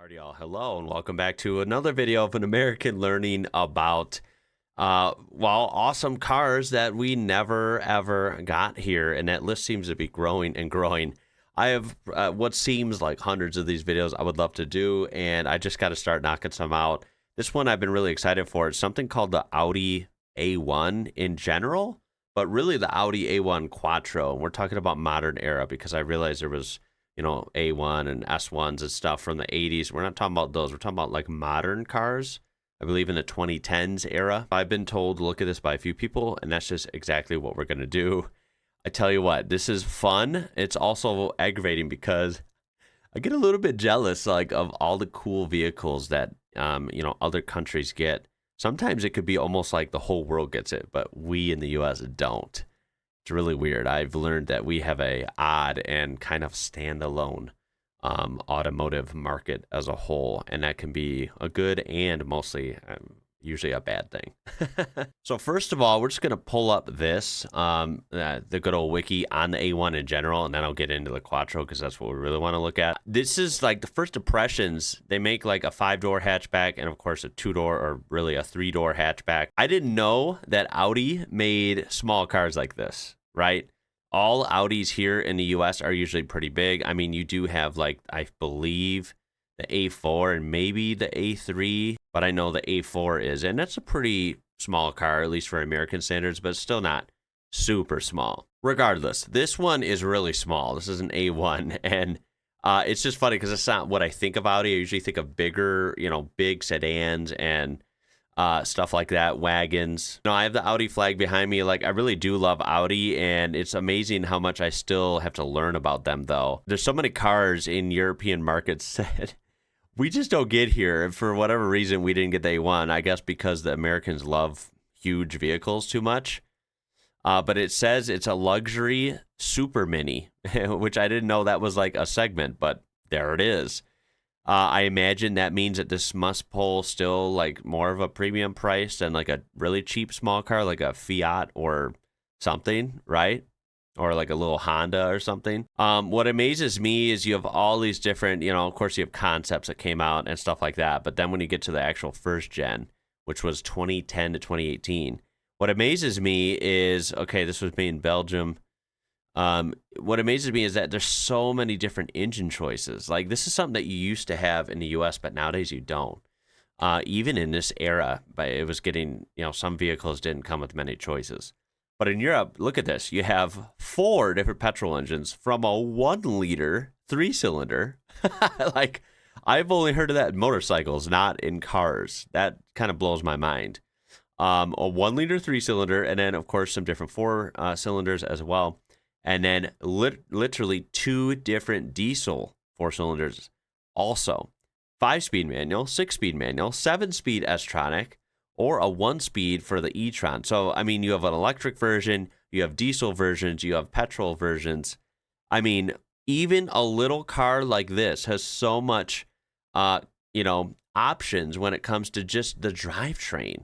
Alrighty, y'all. Hello, and welcome back to another video of an American learning about, awesome cars that we never ever got here, and that list seems to be growing and growing. I have what seems like hundreds of these videos I would love to do, and I just got to start knocking some out. This one I've been really excited for. It's something called the Audi A1 in general, but really the Audi A1 Quattro. And we're talking about modern era because I realized there was A1 and S1s and stuff from the 80s. We're not talking about those. We're talking about like modern cars, I believe in the 2010s era. I've been told to look at this by a few people, and that's just exactly what we're going to do. I tell you what, this is fun. It's also aggravating because I get a little bit jealous of all the cool vehicles that, other countries get. Sometimes it could be almost like the whole world gets it, but we in the US don't. It's really weird. I've learned that we have a odd and kind of standalone automotive market as a whole, and that can be a good and mostly usually a bad thing. So first of all, we're just going to pull up this, the good old wiki on the A1 in general, and then I'll get into the Quattro because that's what we really want to look at. This is like the first impressions. They make like a 5-door hatchback and of course a 2-door or really a 3-door hatchback. I didn't know that Audi made small cars like this, right? All Audis here in the US are usually pretty big. I mean, you do have like, I believe the A4 and maybe the A3, but I know the A4 is, and that's a pretty small car, at least for American standards, but still not super small. Regardless, this one is really small. This is an A1, and it's just funny because it's not what I think of Audi. I usually think of bigger, big sedans and stuff like that, wagons. I have the Audi flag behind me. Like, I really do love Audi, and it's amazing how much I still have to learn about them, though. There's so many cars in European markets that we just don't get here. And for whatever reason, we didn't get the A1. I guess because the Americans love huge vehicles too much. But it says it's a luxury super mini, which I didn't know that was like a segment, but there it is. I imagine that means that this must pull still like more of a premium price than like a really cheap small car, like a Fiat or something, right? Or like a little Honda or something. What amazes me is you have all these different, of course you have concepts that came out and stuff like that. But then when you get to the actual first gen, which was 2010 to 2018, what amazes me is, okay, this was made in Belgium. What amazes me is that there's so many different engine choices. Like, this is something that you used to have in the US, but nowadays you don't. Even in this era, but it was getting, some vehicles didn't come with many choices. But in Europe, look at this. You have 4 different petrol engines from a 1-liter 3-cylinder. Like, I've only heard of that in motorcycles, not in cars. That kind of blows my mind. A 1-liter 3-cylinder, and then, of course, some different 4 cylinders as well. And then literally 2 different diesel 4-cylinders also. 5-speed manual, 6-speed manual, 7-speed S-tronic, or a 1-speed for the e-tron. So, I mean, you have an electric version, you have diesel versions, you have petrol versions. I mean, even a little car like this has so much, options when it comes to just the drivetrain.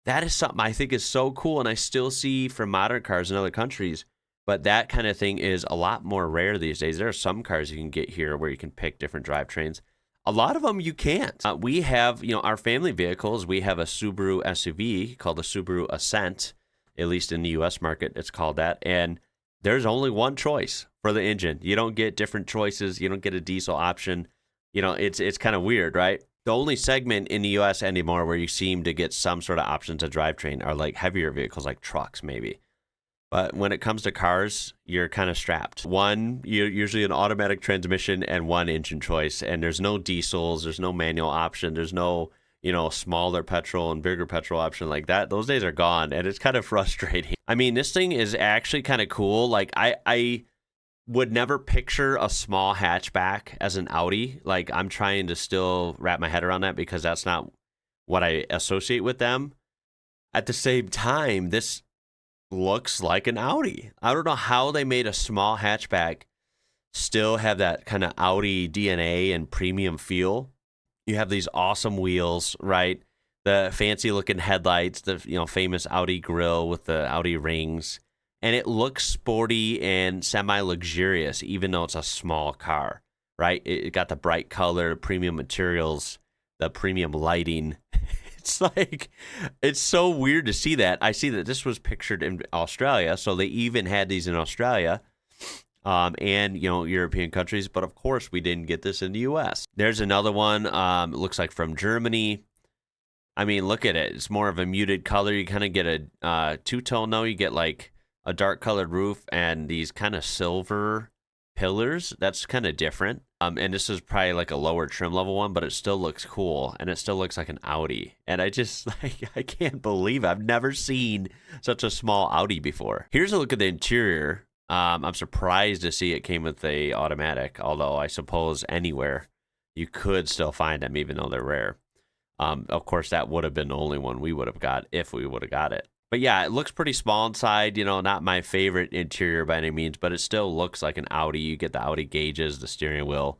That is something I think is so cool, and I still see from modern cars in other countries, but that kind of thing is a lot more rare these days. There are some cars you can get here where you can pick different drivetrains. A lot of them you can't. We have, our family vehicles. We have a Subaru SUV called the Subaru Ascent, at least in the US market, it's called that. And there's only one choice for the engine. You don't get different choices. You don't get a diesel option. It's kind of weird, right? The only segment in the US anymore where you seem to get some sort of options of drivetrain are like heavier vehicles, like trucks, maybe. But when it comes to cars, you're kind of strapped. One, you're usually an automatic transmission and one engine choice. And there's no diesels, there's no manual option, there's no, smaller petrol and bigger petrol option like that. Those days are gone, and it's kind of frustrating. I mean, this thing is actually kind of cool. Like, I would never picture a small hatchback as an Audi. Like, I'm trying to still wrap my head around that because that's not what I associate with them. At the same time, this looks like an Audi. I don't know how they made a small hatchback still have that kind of Audi DNA and premium feel. You have these awesome wheels, right? The fancy looking headlights, the famous Audi grille with the Audi rings, and it looks sporty and semi-luxurious even though it's a small car. right? It got the bright color, premium materials, the premium lighting. It's like, it's so weird to see that. I see that this was pictured in Australia, so they even had these in Australia, and, you know, European countries, but of course we didn't get this in the US. There's another one, it looks like from Germany. I mean, look at it. It's more of a muted color. You kind of get a two-tone, though. You get like a dark-colored roof and these kind of silver pillars. That's kind of different. And this is probably like a lower trim level one, but it still looks cool, and it still looks like an Audi. And I just, like, I can't believe I've never seen such a small Audi before. Here's a look at the interior. I'm surprised to see it came with a automatic, although I suppose anywhere you could still find them, even though they're rare. Of course, that would have been the only one we would have got if we would have got it. But yeah, it looks pretty small inside. You know, not my favorite interior by any means, but it still looks like an Audi. You get the Audi gauges, the steering wheel,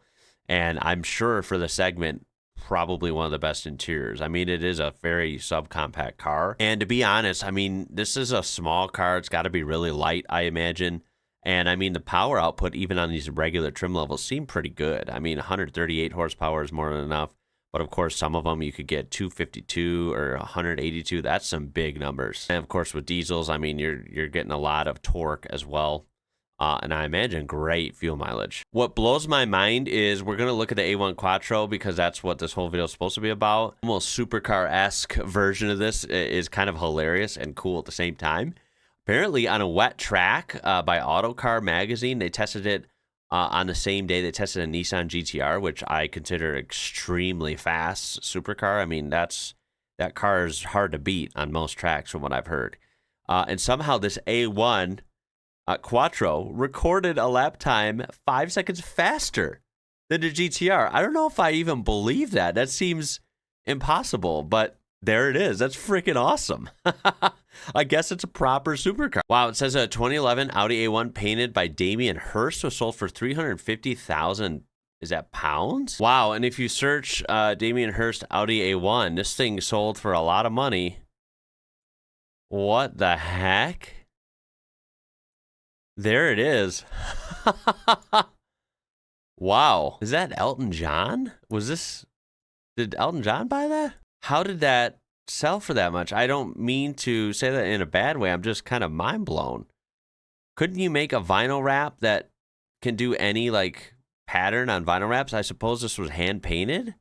and I'm sure for the segment, probably one of the best interiors. I mean, it is a very subcompact car. And to be honest, I mean, this is a small car. It's got to be really light, I imagine. And I mean, the power output, even on these regular trim levels, seem pretty good. I mean, 138 horsepower is more than enough. But of course, some of them you could get 252 or 182. That's some big numbers. And of course, with diesels, I mean, you're getting a lot of torque as well. And I imagine great fuel mileage. What blows my mind is we're going to look at the A1 Quattro because that's what this whole video is supposed to be about. Almost supercar-esque version of this is kind of hilarious and cool at the same time. Apparently, on a wet track by Autocar magazine, they tested it on the same day they tested a Nissan GTR, which I consider extremely fast supercar. I mean, that car is hard to beat on most tracks from what I've heard. And somehow this A1 Quattro recorded a lap time 5 seconds faster than the GTR. I don't know if I even believe that. That seems impossible, but there it is. That's freaking awesome. I guess it's a proper supercar. Wow, it says a 2011 Audi A1 painted by Damien Hirst was sold for 350,000. Is that pounds? Wow, and if you search Damien Hirst Audi A1, this thing sold for a lot of money. What the heck? There it is. Wow. Is that Elton John? Did Elton John buy that? How did that sell for that much? I don't mean to say that in a bad way. I'm just kind of mind blown. Couldn't you make a vinyl wrap that can do any like pattern on vinyl wraps? I suppose this was hand painted.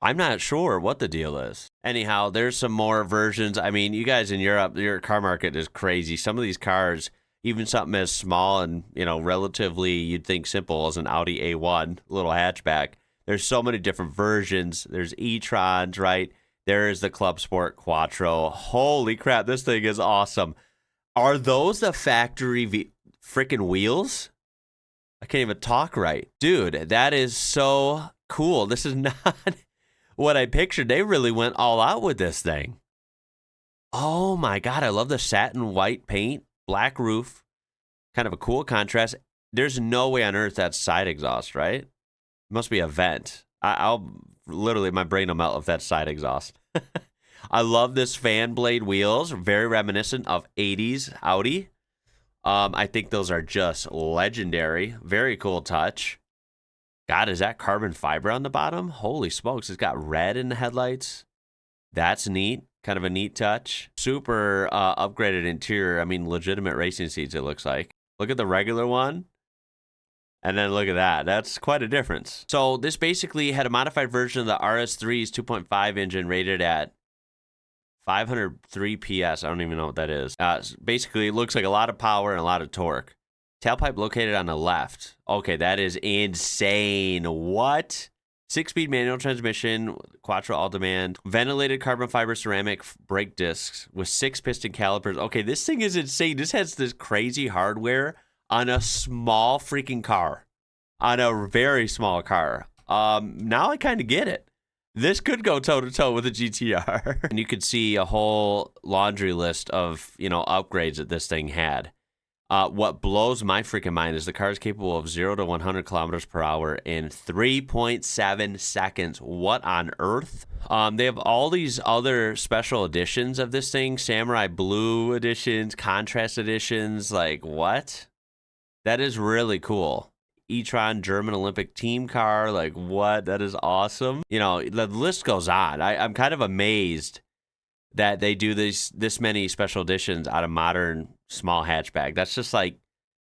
I'm not sure what the deal is. Anyhow, there's some more versions. I mean, you guys in Europe, your car market is crazy. Some of these cars, even something as small and, you know, relatively you'd think simple as an Audi A1 little hatchback. There's so many different versions. There's e-trons, right? There is the Club Sport Quattro. Holy crap, this thing is awesome. Are those the factory freaking wheels? I can't even talk right. Dude, that is so cool. This is not what I pictured. They really went all out with this thing. Oh my God, I love the satin white paint, black roof. Kind of a cool contrast. There's no way on earth that's side exhaust, right? Must be a vent. I'll literally, my brain will melt if that's side exhaust. I love this fan blade wheels. Very reminiscent of 80s Audi. I think those are just legendary. Very cool touch. God, is that carbon fiber on the bottom? Holy smokes, it's got red in the headlights. That's neat. Kind of a neat touch. Super upgraded interior. I mean, legitimate racing seats, it looks like. Look at the regular one. And then look at that. That's quite a difference. So this basically had a modified version of the RS3's 2.5 engine rated at 503 PS. I don't even know what that is. Basically, it looks like a lot of power and a lot of torque. Tailpipe located on the left. Okay, that is insane. What? 6-speed manual transmission, Quattro all-demand, ventilated carbon fiber ceramic brake discs with 6 piston calipers. Okay, this thing is insane. This has this crazy hardware on a small freaking car, on a very small car. Now I kind of get it. This could go toe-to-toe with a GTR. And you could see a whole laundry list of, you know, upgrades that this thing had. What blows my freaking mind is the car is capable of 0 to 100 kilometers per hour in 3.7 seconds. What on earth? They have all these other special editions of this thing. Samurai Blue editions, contrast editions. Like, what? That is really cool. e-tron German Olympic team car. Like, what? That is awesome. You know, the list goes on. I'm kind of amazed that they do this many special editions out of modern small hatchback. That's just like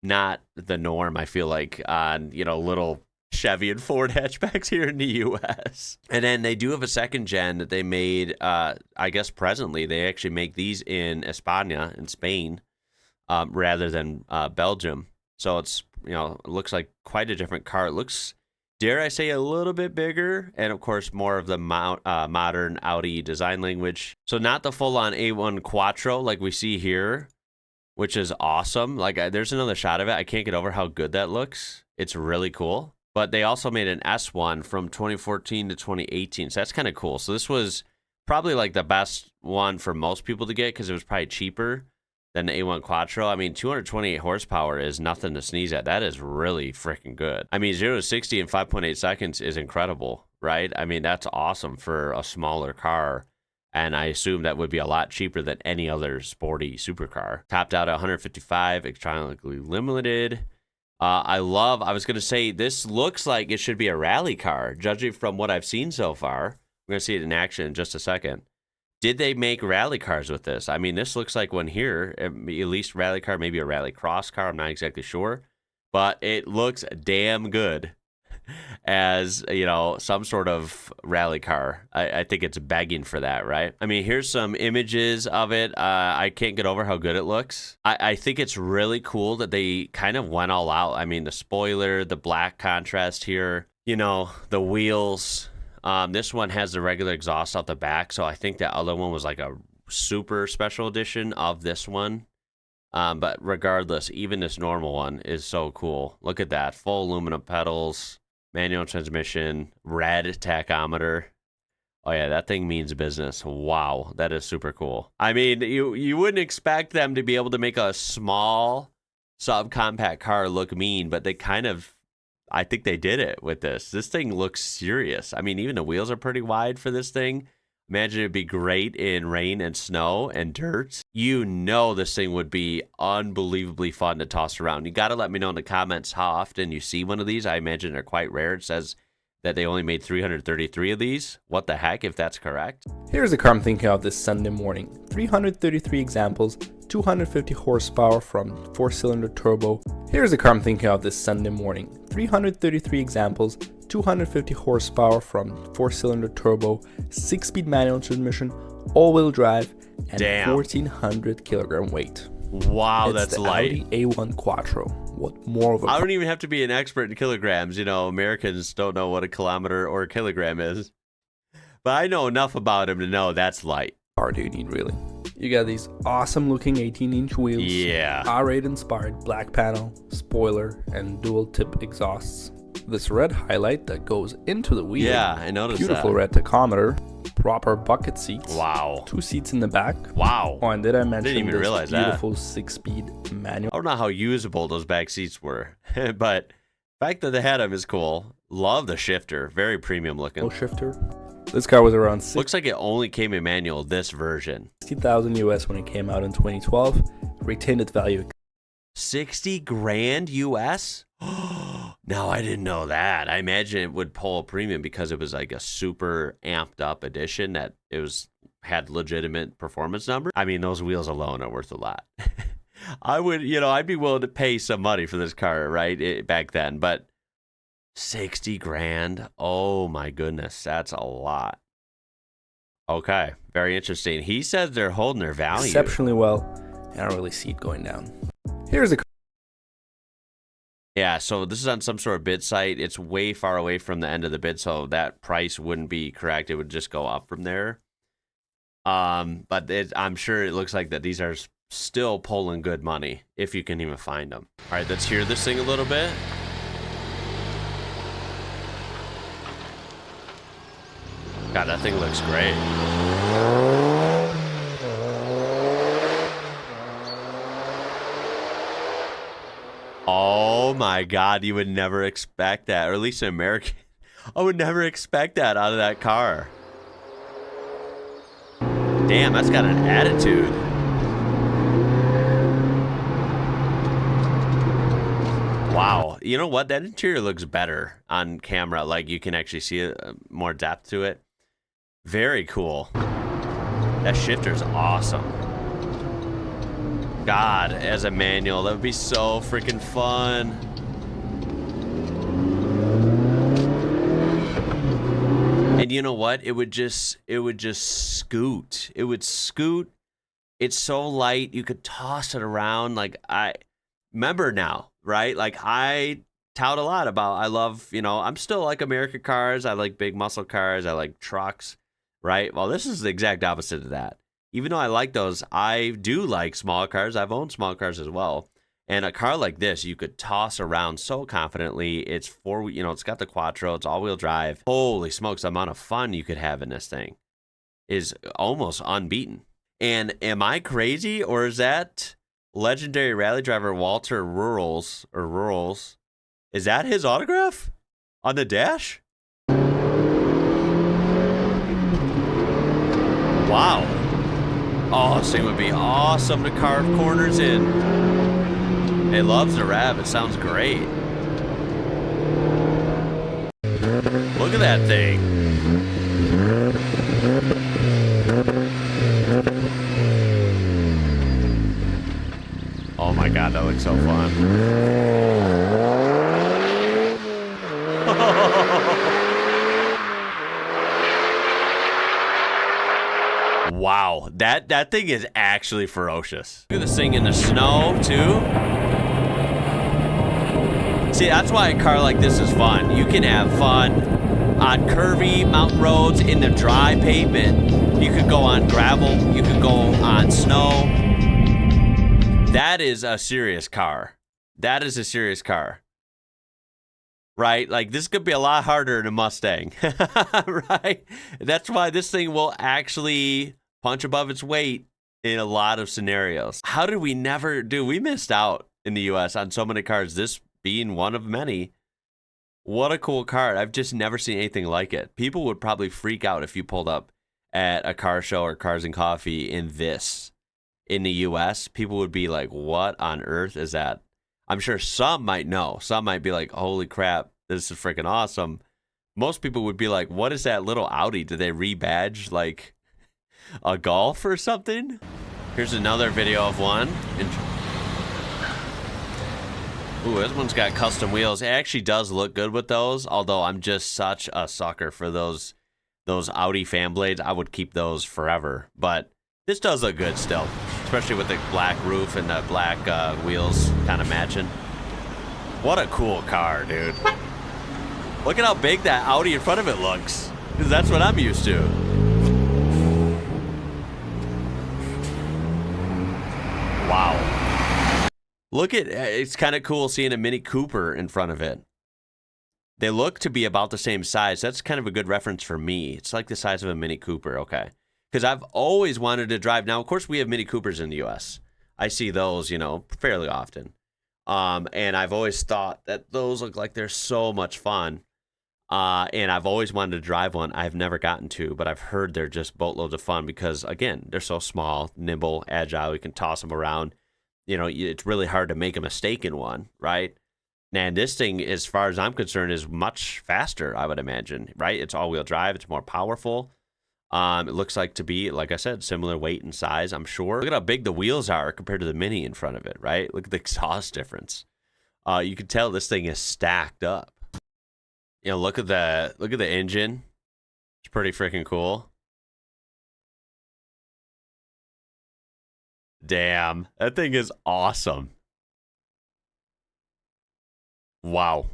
not the norm, I feel like, on, you know, little Chevy and Ford hatchbacks here in the U.S. And then they do have a second gen that they made, I guess presently. They actually make these in España, in Spain, rather than Belgium. So it's, you know, it looks like quite a different car. It looks, dare I say, a little bit bigger, and of course more of the modern Audi design language. So not the full-on A1 Quattro like we see here, which is awesome. Like, there's another shot of it. I can't get over how good that looks. It's really cool. But they also made an S1 from 2014 to 2018, so that's kind of cool. So this was probably like the best one for most people to get because it was probably cheaper than the A1 Quattro. I mean, 228 horsepower is nothing to sneeze at. That is really freaking good. I mean, 0 to 60 in 5.8 seconds is incredible, right? I mean, that's awesome for a smaller car. And I assume that would be a lot cheaper than any other sporty supercar. Topped out at 155, electronically limited. I was going to say, this looks like it should be a rally car, judging from what I've seen so far. We're going to see it in action in just a second. Did they make rally cars with this? I mean, this looks like one here, at least rally car, maybe a rally cross car. I'm not exactly sure. But it looks damn good as, you know, some sort of rally car. I think it's begging for that, right? I mean, here's some images of it. I can't get over how good it looks. I think it's really cool that they kind of went all out. I mean, the spoiler, the black contrast here, you know, the wheels. This one has the regular exhaust out the back, so I think the other one was like a super special edition of this one. But regardless, even this normal one is so cool. Look at that. Full aluminum pedals. Manual transmission, red tachometer. Oh yeah, that thing means business. Wow, that is super cool. I mean, you wouldn't expect them to be able to make a small subcompact car look mean, but they kind of, I think they did it with this. This thing looks serious. I mean, even the wheels are pretty wide for this thing. Imagine it'd be great in rain and snow and dirt. You know this thing would be unbelievably fun to toss around. You got to let me know in the comments how often you see one of these. I imagine they're quite rare. It says that they only made 333 of these. What the heck, if that's correct? Here's the car I'm thinking of this Sunday morning. 333 examples, 250 horsepower from 4-cylinder turbo. Here's the car I'm thinking of this Sunday morning. 333 examples, 250 horsepower from 4-cylinder turbo, 6-speed manual transmission, all-wheel drive, and 1,400 kilogram weight. Wow, it's that's the light. Audi A1 Quattro. What more of a... I don't even have to be an expert in kilograms. You know, Americans don't know what a kilometer or a kilogram is. But I know enough about him to know that's light. car do you need, really? You got these awesome looking 18-inch wheels. Yeah. R8 inspired black panel, spoiler, and dual tip exhausts. This red highlight that goes into the wheel. Yeah, I noticed Beautiful that. red tachometer. Proper bucket seats. Wow. 2 seats in the back. Wow. Oh, and did I mention Didn't even this realize that. beautiful 6-speed manual? I don't know how usable those back seats were, but the fact that they had them is cool. Love the shifter. Very premium looking. Shifter. This car was around Looks like it only came in manual, this version. $60,000 US when it came out in 2012. Retained its value. 60 grand US? No, I didn't know that. I imagine it would pull a premium because it was like a super amped up edition that had legitimate performance numbers. I mean, those wheels alone are worth a lot. I would, I'd be willing to pay some money for this car, right? Back then, but 60 grand. Oh my goodness, that's a lot. Okay, very interesting. He says they're holding their value Exceptionally well. I don't really see it going down. Here's the Yeah, so this is on some sort of bid site. It's way far away from the end of the bid, so that price wouldn't be correct. It would just go up from there. But I'm sure it looks like that these are still pulling good money, if you can even find them. All right, let's hear this thing a little bit. God, that thing looks great. Oh my God, you would never expect that, or at least an American. I would never expect that out of that car. Damn, that's got an attitude. Wow, you know what? That interior looks better on camera. Like you can actually see more depth to it. Very cool. That shifter's awesome. God, as a manual, that would be so freaking fun. And you know what? It would just scoot. It would scoot. It's so light, you could toss it around. Like, I remember now, right? Like, I tout a lot about, I love, you know, I'm still like American cars. I like big muscle cars. I like trucks, right? Well, this is the exact opposite of that. Even though I like those, I do like small cars. I've owned small cars as well. And a car like this, you could toss around so confidently. It's it's got the Quattro. It's all-wheel drive. Holy smokes, the amount of fun you could have in this thing is almost unbeaten. And am I crazy, or is that legendary rally driver Walter Rurals, is that his autograph on the dash? Wow. Oh, this thing would be awesome to carve corners in. It loves the rev. It sounds great. Look at that thing. Oh my God, that looks so fun. Wow, that thing is actually ferocious. Look at this thing in the snow too. See, that's why a car like this is fun. You can have fun on curvy mountain roads in the dry pavement. You could go on gravel. You could go on snow. That is a serious car. That is a serious car. Right? Like, this could be a lot harder than a Mustang. Right? That's why this thing will actually punch above its weight in a lot of scenarios. How did we never do? We missed out in the US on so many cars. This being one of many. What a cool car. I've just never seen anything like it. People would probably freak out if you pulled up at a car show or Cars and Coffee in this in the US. People would be like, what on earth is that? I'm sure some might know. Some might be like, holy crap, this is freaking awesome. Most people would be like, what is that little Audi? Did they rebadge like a Golf or something? Here's another video of one. Ooh, this one's got custom wheels. It actually does look good with those, although I'm just such a sucker for those Audi fan blades. I would keep those forever, but this does look good still, especially with the black roof and the black wheels kind of matching. What a cool car, dude. Look at how big that Audi in front of it looks, because that's what I'm used to. Wow. Look at, it's kind of cool seeing a Mini Cooper in front of it. They look to be about the same size. That's kind of a good reference for me. It's like the size of a Mini Cooper, okay. Because I've always wanted to drive. Now, of course, we have Mini Coopers in the U.S. I see those, fairly often. And I've always thought that those look like they're so much fun. And I've always wanted to drive one. I've never gotten to, but I've heard they're just boatloads of fun because, again, they're so small, nimble, agile. You can toss them around. It's really hard to make a mistake in one, right? And this thing, as far as I'm concerned, is much faster, I would imagine, right? It's all-wheel drive. It's more powerful. It looks like to be, like I said, similar weight and size, I'm sure. Look at how big the wheels are compared to the Mini in front of it, right? Look at the exhaust difference. You can tell this thing is stacked up. Look at the engine. It's pretty freaking cool. Damn, that thing is awesome. Wow.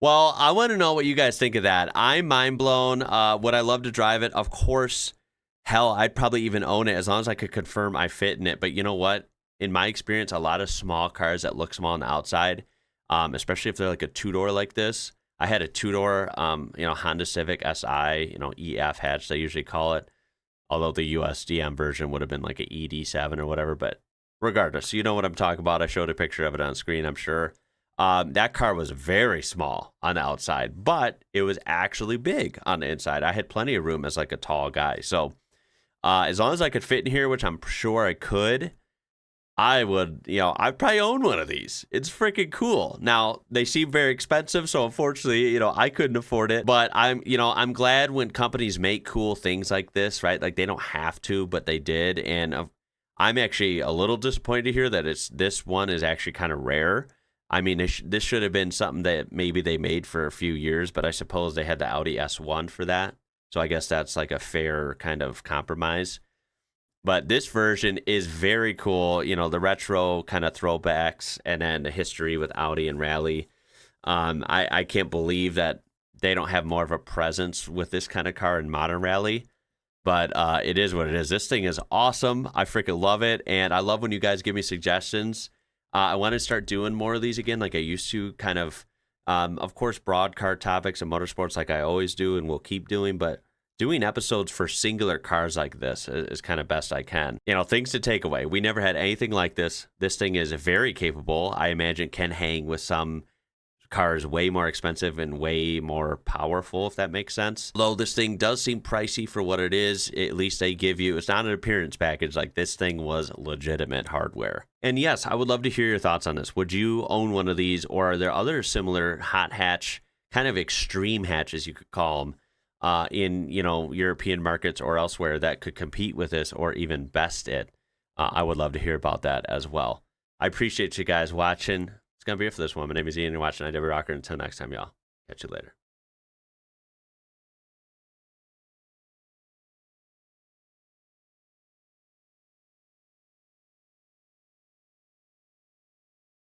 Well, I want to know what you guys think of that. I'm mind blown. Would I love to drive it? Of course. Hell, I'd probably even own it as long as I could confirm I fit in it. But you know what? In my experience, a lot of small cars that look small on the outside, especially if they're like a two-door like this. I had a two-door, Honda Civic SI, EF hatch, they usually call it. Although the USDM version would have been like an ED7 or whatever. But regardless, you know what I'm talking about. I showed a picture of it on screen, I'm sure. That car was very small on the outside, but it was actually big on the inside. I had plenty of room as like a tall guy. So as long as I could fit in here, which I'm sure I could, I would, I'd probably own one of these. It's freaking cool. Now, they seem very expensive, so unfortunately, I couldn't afford it. But I'm glad when companies make cool things like this, right? Like they don't have to, but they did. And I'm actually a little disappointed to hear that this one is actually kind of rare. I mean, this should have been something that maybe they made for a few years, but I suppose they had the Audi S1 for that. So I guess that's like a fair kind of compromise. But this version is very cool. The retro kind of throwbacks and then the history with Audi and Rally. I can't believe that they don't have more of a presence with this kind of car in modern Rally. But it is what it is. This thing is awesome. I freaking love it. And I love when you guys give me suggestions. I want to start doing more of these again like I used to, kind of course, broad car topics and motorsports like I always do and will keep doing. But doing episodes for singular cars like this is kind of best I can. Things to take away. We never had anything like this. This thing is very capable. I imagine can hang with some cars way more expensive and way more powerful, if that makes sense. Though this thing does seem pricey for what it is, at least they give you, it's not an appearance package. Like this thing was legitimate hardware. And yes, I would love to hear your thoughts on this. Would you own one of these, or are there other similar hot hatch, kind of extreme hatches you could call them, in European markets or elsewhere that could compete with this or even best it? I would love to hear about that as well. I appreciate you guys watching. It's gonna be it for this one. My name is Ian. You're watching IWrocker. Until next time, y'all. Catch you later.